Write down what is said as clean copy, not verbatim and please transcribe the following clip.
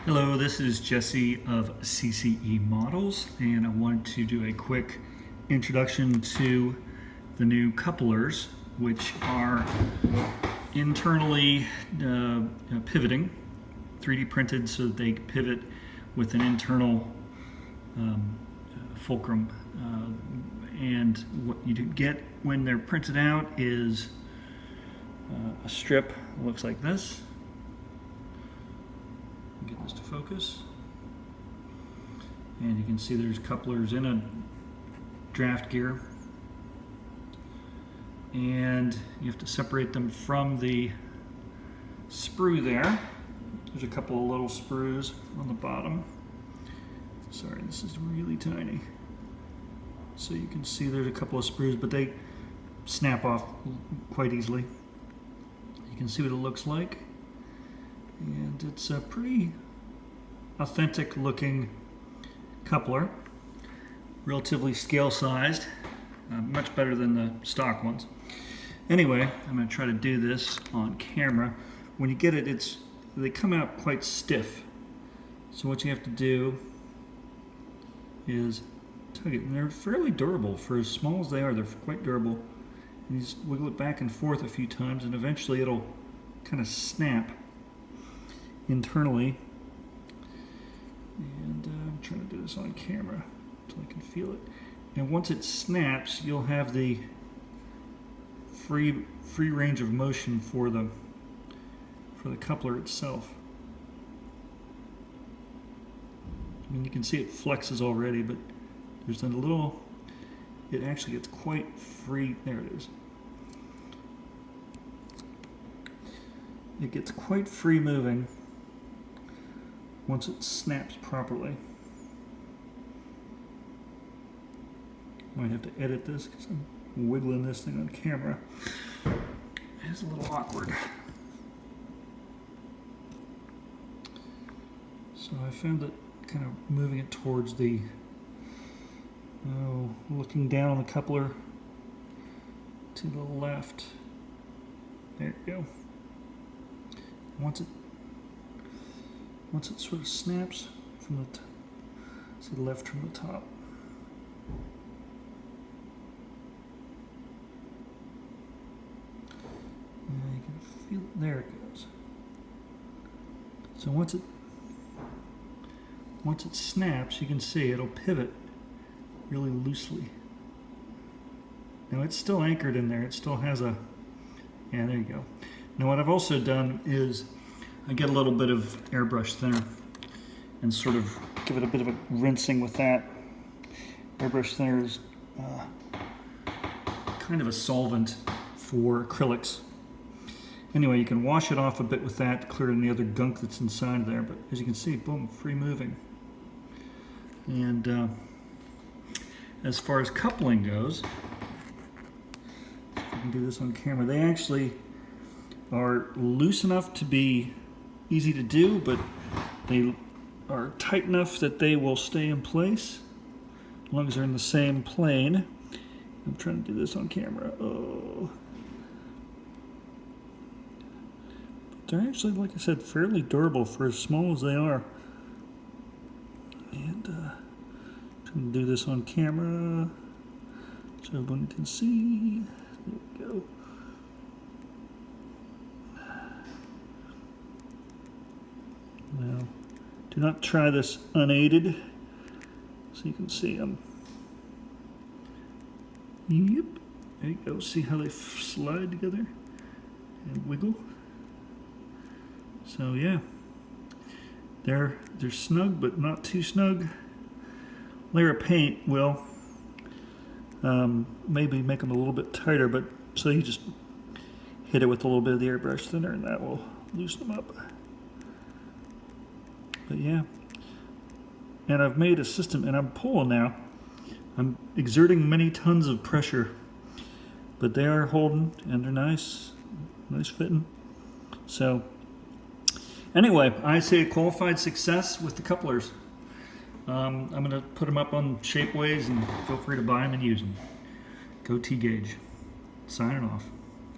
Hello, this is Jesse of CCE Models, and I wanted to do a quick introduction to the new couplers, which are internally pivoting, 3D printed so that they pivot with an internal fulcrum. And what you get when they're printed out is a strip that looks like this. Get this to focus, and you can see there's couplers in a draft gear, and you have to separate them from the sprue there. There's a couple of little sprues on the bottom. Sorry, this is really tiny. So you can see there's a couple of sprues, but they snap off quite easily. You can see what it looks like. And it's a pretty authentic looking coupler, relatively scale sized, much better than the stock ones. Anyway, I'm going to try to do this on camera. When you get it, they come out quite stiff. So what you have to do is tug it, and they're fairly durable. For as small as they are, they're quite durable. And you just wiggle it back and forth a few times, and eventually it'll kind of snap internally. And I'm trying to do this on camera until I can feel it. And once it snaps, you'll have the free range of motion for the coupler itself. I mean, you can see it flexes already, but there's a little, it actually gets quite free. There it is. It gets quite free moving once it snaps properly. Might have to edit this because I'm wiggling this thing on camera. It's a little awkward. So I found that kind of moving it towards the, looking down on the coupler to the left. There you go. Once it sort of snaps from the left from the top. And you can feel it, there it goes. So once it snaps, you can see it'll pivot really loosely. Now it's still anchored in there, it still has a, yeah, there you go. Now what I've also done is I get a little bit of airbrush thinner and sort of give it a bit of a rinsing with that. Airbrush thinner is kind of a solvent for acrylics. Anyway, you can wash it off a bit with that to clear any other gunk that's inside there, but as you can see, boom, free moving. And as far as coupling goes, if I can do this on camera, they actually are loose enough to be easy to do, but they are tight enough that they will stay in place as long as they're in the same plane. I'm trying to do this on camera. Oh. But they're actually, like I said, fairly durable for as small as they are. And trying to do this on camera so everyone can see. There we go. Now, do not try this unaided. So you can see them. Yep. There you go. See how they slide together and wiggle. So yeah, they're snug, but not too snug. Layer of paint will maybe make them a little bit tighter, but so you just hit it with a little bit of the airbrush thinner, and that will loosen them up. But yeah, and I've made a system, and I'm pulling now. I'm exerting many tons of pressure, but they are holding, and they're nice fitting. So anyway, I say a qualified success with the couplers. I'm going to put them up on Shapeways, and feel free to buy them and use them. Go T-Gauge. Signing off.